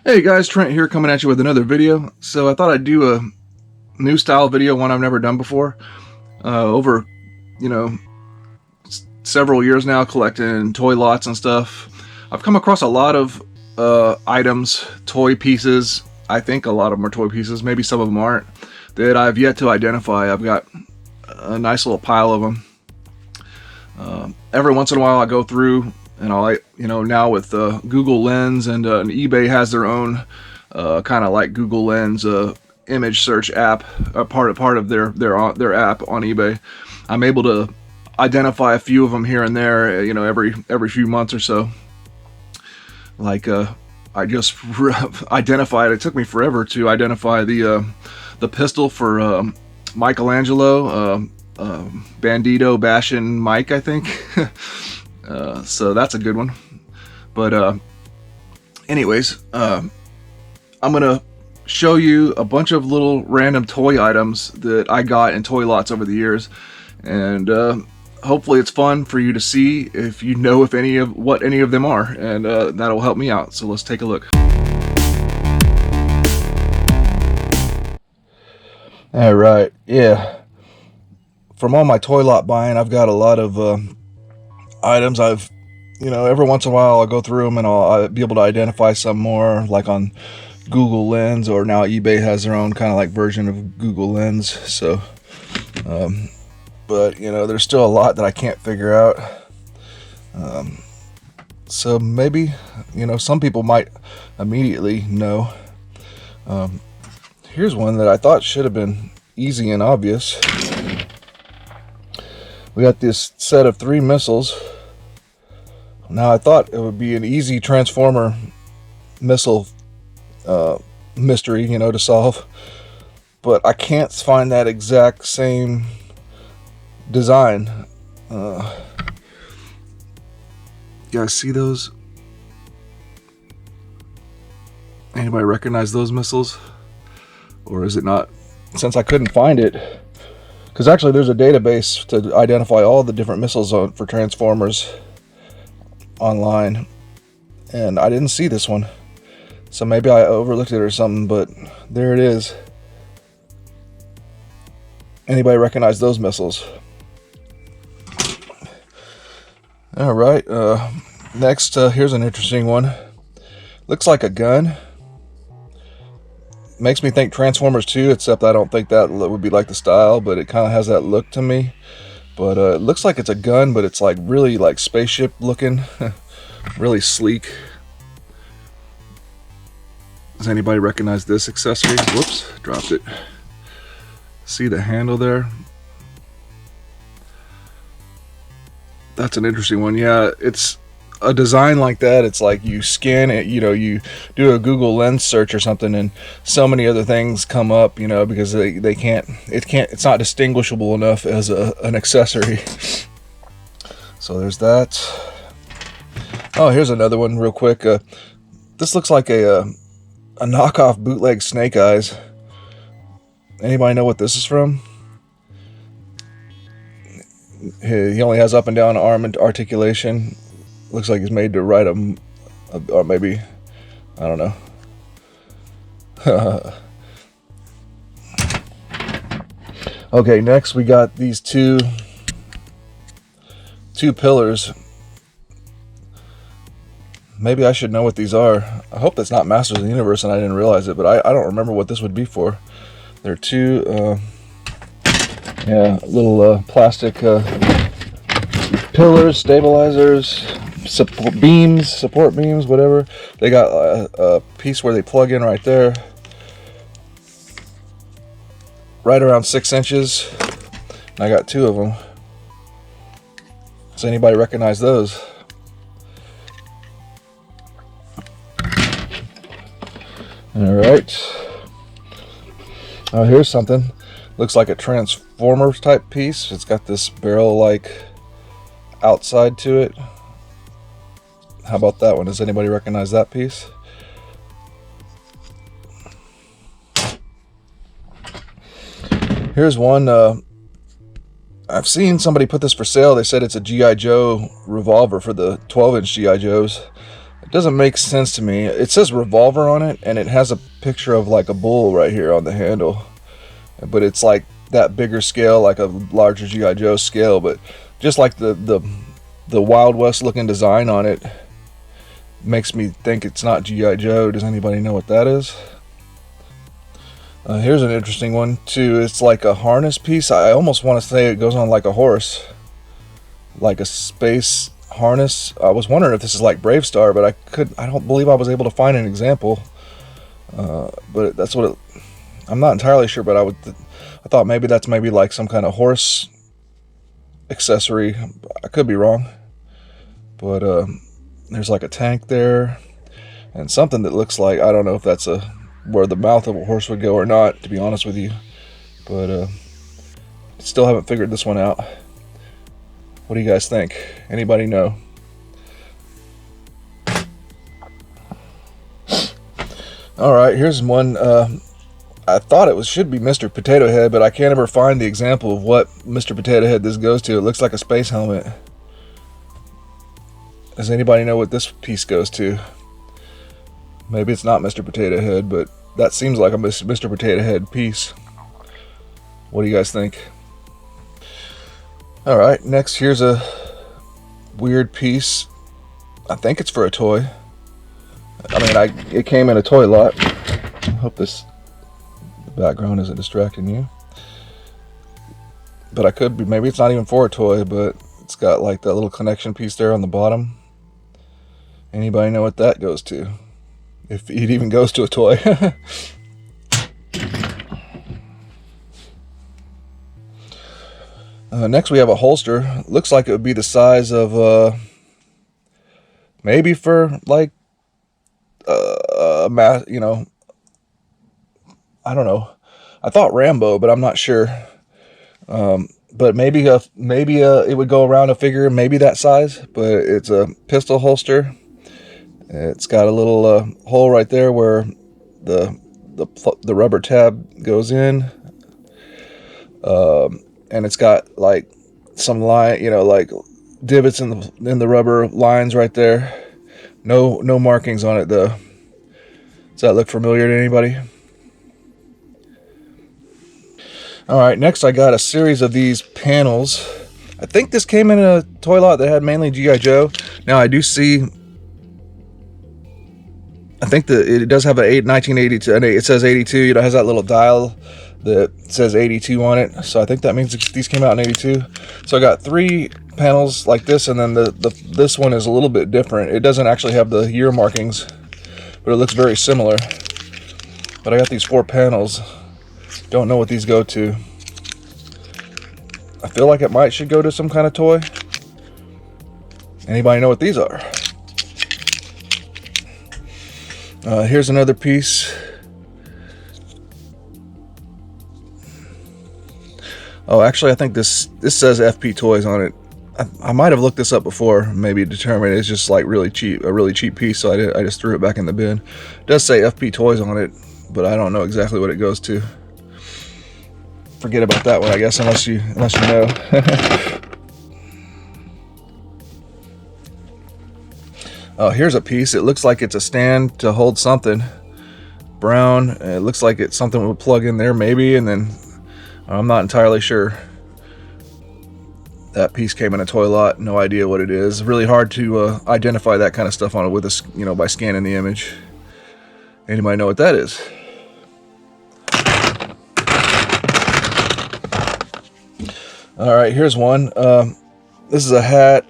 Hey guys, Trent here coming at you with another video. So I thought I'd do a new style video, one I've never done before. Over, you know, several years now collecting toy lots and stuff, I've come across a lot of items, toy pieces. I think a lot of them are toy pieces, maybe some of them aren't, that I've yet to identify. I've got a nice little pile of them. Every once in a while I go through and I'll, now with Google Lens and eBay has their own kind of like Google Lens image search app, part of their app on eBay. I'm able to identify a few of them here and there, every few months or so. Like I just identified. It took me forever to identify the pistol for Michelangelo, Bandito Bashin Mike, I think. So that's a good one. But anyways, I'm gonna show you a bunch of little random toy items that I got in toy lots over the years, and hopefully it's fun for you to see if you know what any of them are, and that'll help me out. So let's take a look. All right, yeah. From all my toy lot buying, I've got a lot of items. Every once in a while I'll go through them and I'll be able to identify some more, like on Google Lens, or now eBay has their own kind of like version of Google Lens. So, but there's still a lot that I can't figure out. So maybe, some people might immediately know. Here's one that I thought should have been easy and obvious. We got this set of 3 missiles. Now I thought it would be an easy Transformer missile mystery, to solve, but I can't find that exact same design. You guys see those? Anybody recognize those missiles? Or is it not? Since I couldn't find it, because actually there's a database to identify all the different missiles for Transformers online, and I didn't see this one, so maybe I overlooked it or something, but there it is. Anybody recognize those missiles? Alright, next, here's an interesting one. Looks like a gun. Makes me think Transformers 2, except I don't think that would be like the style, but it kind of has that look to me. But it looks like it's a gun, but it's like really like spaceship looking. Really sleek. Does anybody recognize this accessory? Whoops, dropped it. See the handle there? That's an interesting one. Yeah, it's a design like that. It's like you scan it, you do a Google Lens search or something, and so many other things come up, because it's not distinguishable enough as an accessory. So there's that. Oh, here's another one real quick. This looks like a knockoff bootleg Snake Eyes. Anybody know what this is from? He only has up and down arm articulation. Looks like he's made to ride or maybe, I don't know. Okay, next we got these two pillars. Maybe I should know what these are. I hope that's not Masters of the Universe and I didn't realize it, but I don't remember what this would be for. They're two, little plastic pillars, stabilizers, support beams, whatever. They got a piece where they plug in right there, right around 6 inches. And I got 2 of them. Does anybody recognize those? Alright. Oh, here's something. Looks like a Transformers type piece. It's got this barrel-like outside to it. How about that one? Does anybody recognize that piece? Here's one. I've seen somebody put this for sale. They said it's a G.I. Joe revolver for the 12-inch G.I. Joes. It doesn't make sense to me. It says revolver on it, and it has a picture of like a bull right here on the handle. But it's like that bigger scale, like a larger G.I. Joe scale. But just like the Wild West looking design on it makes me think it's not G.I. Joe. Does anybody know what that is? Here's an interesting one too. It's like a harness piece. I almost want to say it goes on like a horse, like a space harness. I was wondering if this is like Brave Star, but I don't believe I was able to find an example. But that's what I'm not entirely sure, but I thought maybe that's maybe like some kind of horse accessory. I could be wrong, but there's like a tank there and something that looks like, I don't know if that's where the mouth of a horse would go or not, to be honest with you, but still haven't figured this one out. What do you guys think? Anybody know? Alright, here's one. I thought it should be Mr. Potato Head, but I can't ever find the example of what Mr. Potato Head this goes to. It looks like a space helmet. Does anybody know what this piece goes to? Maybe it's not Mr. Potato Head, but that seems like a Mr. Potato Head piece. What do you guys think? Alright, next here's a weird piece. I think it's for a toy. I mean, it came in a toy lot. I hope the background isn't distracting you. But I could be, maybe it's not even for a toy, but it's got like that little connection piece there on the bottom. Anybody know what that goes to? If it even goes to a toy. Next we have a holster. Looks like it would be the size of maybe for like you know, I don't know. I thought Rambo, but I'm not sure. But maybe it would go around a figure maybe that size, but it's a pistol holster. It's got a little hole right there where the rubber tab goes in, and it's got like some line, you know, like divots in the rubber lines right there. No markings on it though. Does that look familiar to anybody? Alright, next I got a series of these panels. I think this came in a toy lot that had mainly G.I. Joe. Now I do see, I think that it does have a 1982, and it says 82, you know, it has that little dial that says 82 on it. So I think that means these came out in 82. So I got 3 panels like this, and then this one is a little bit different. It doesn't actually have the year markings, but it looks very similar. But I got these 4 panels. Don't know what these go to. I feel like it should go to some kind of toy. Anybody know what these are? Here's another piece. Oh, actually, I think this says FP Toys on it. I might have looked this up before, maybe determined it's just like really cheap, a really cheap piece, so I just threw it back in the bin. It does say FP Toys on it, but I don't know exactly what it goes to. Forget about that one, I guess, unless you know. Oh, here's a piece. It looks like it's a stand to hold something. Brown. It looks like it's something we'll plug in there, maybe, and then I'm not entirely sure. That piece came in a toy lot. No idea what it is. Really hard to identify that kind of stuff on it with by scanning the image. Anybody know what that is? All right, here's one. This is a hat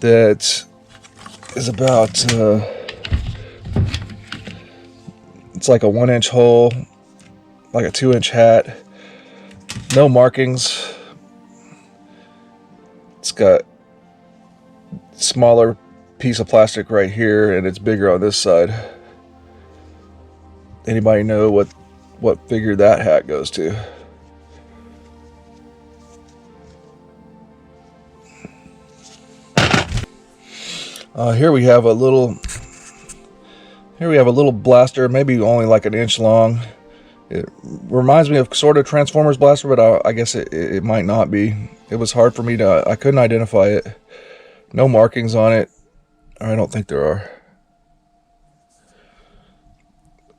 that is about, it's like a 1-inch hole, like a 2-inch hat. No markings. It's got smaller piece of plastic right here, and it's bigger on this side. Anybody know what figure that hat goes to? Here we have a little blaster, maybe only like an inch long. It reminds me of sort of Transformers blaster, but I guess it might not be. It was hard for me I couldn't identify it. No markings on it. I don't think there are.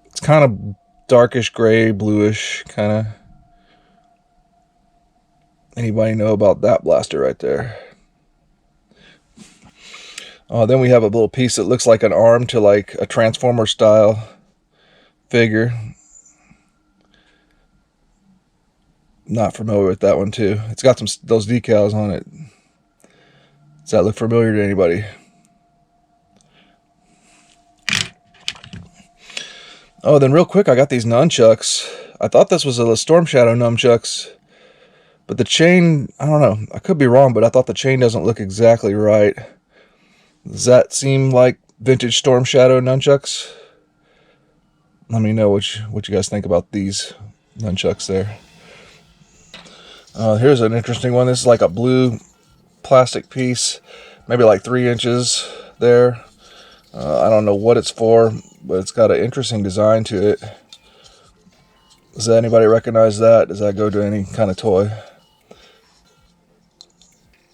It's kind of darkish gray, bluish, kind of. Anybody know about that blaster right there? Then we have a little piece that looks like an arm to like a Transformer style figure. Not familiar with that one too. It's got those decals on it. Does that look familiar to anybody? Oh, then real quick, I got these nunchucks. I thought this was a Storm Shadow nunchucks, but the chain, I don't know. I could be wrong, but I thought the chain doesn't look exactly right. Does that seem like vintage Storm Shadow nunchucks? Let me know what you guys think about these nunchucks there. Here's an interesting one. This is like a blue plastic piece, maybe like 3 inches there. I don't know what it's for, but it's got an interesting design to it. Does anybody recognize that? Does that go to any kind of toy?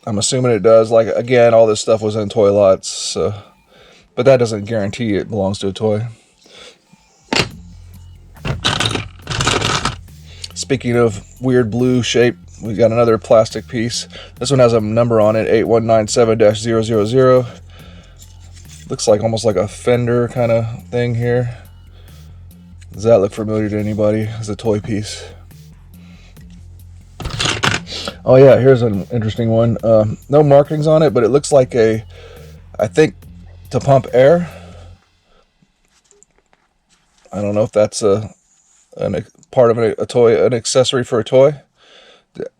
I'm assuming it does. Like, again, all this stuff was in toy lots, so, but that doesn't guarantee it belongs to a toy. Speaking of weird blue shape, we got another plastic piece. This one has a number on it, 8197-000. Looks like almost like a fender kind of thing here. Does that look familiar to anybody as a toy piece? Oh yeah, here's an interesting one. No markings on it, but it looks like I think, to pump air. I don't know if that's a part of a toy, an accessory for a toy.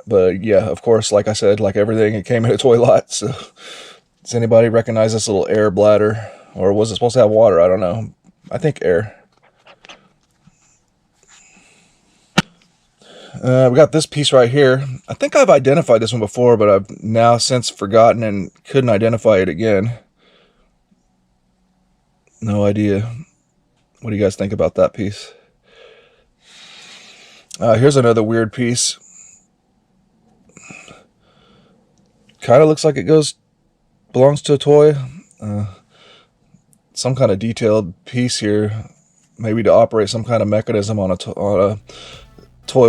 But yeah, of course, like I said, like everything, it came in a toy lot. So does anybody recognize this little air bladder? Or was it supposed to have water? I don't know. I think air. We got this piece right here. I think I've identified this one before, but I've now since forgotten and couldn't identify it again. No idea. What do you guys think about that piece? Here's another weird piece. Kind of looks like it belongs to a toy. Some kind of detailed piece here, maybe to operate some kind of mechanism on a toy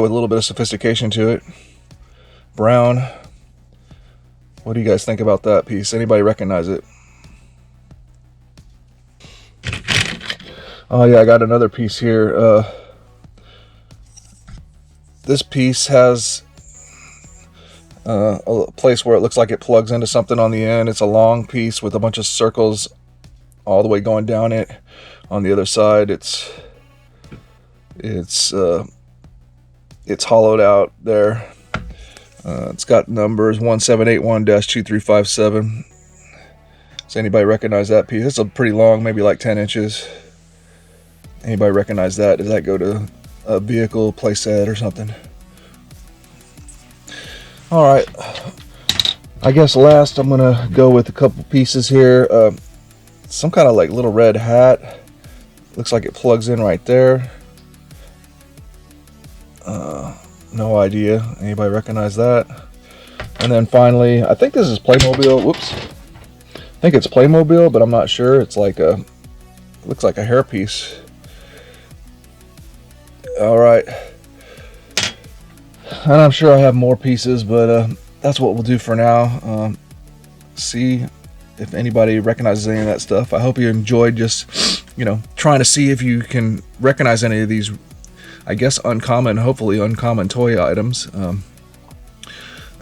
with a little bit of sophistication to it. Brown. What do you guys think about that piece? Anybody recognize it? Oh yeah, I got another piece here. This piece has a place where it looks like it plugs into something on the end. It's a long piece with a bunch of circles all the way going down it. On the other side, it's hollowed out there. It's got numbers 1781-2357. Does anybody recognize that piece? It's a pretty long, maybe like 10 inches. Anybody recognize that? Does that go to a vehicle, playset, or something? Alright. I guess last I'm going to go with a couple pieces here. Some kind of like little red hat. Looks like it plugs in right there. No idea. Anybody recognize that? And then finally, I think this is Playmobil. Whoops. I think it's Playmobil, but I'm not sure. It's like looks like a hairpiece. Alright. And I'm sure I have more pieces, but that's what we'll do for now. See if anybody recognizes any of that stuff. I hope you enjoyed just, trying to see if you can recognize any of these, I guess, hopefully uncommon toy items.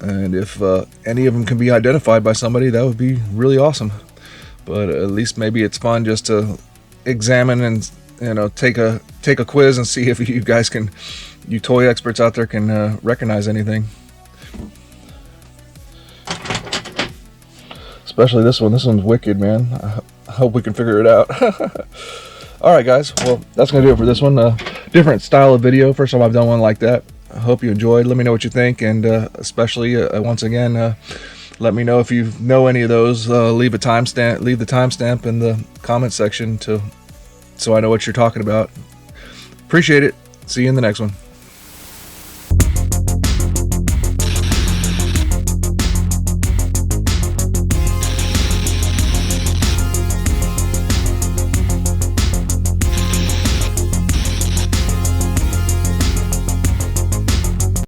And if any of them can be identified by somebody, that would be really awesome. But at least maybe it's fun just to examine and take a quiz and see if you guys you toy experts out there can recognize anything. Especially this one. This one's wicked, man. I hope we can figure it out. Alright guys, well that's going to do it for this one. Different style of video. First time I've done one like that. I hope you enjoyed. Let me know what you think, and especially once again, let me know if you know any of those. Leave the timestamp in the comment section so I know what you're talking about. Appreciate it. See you in the next one.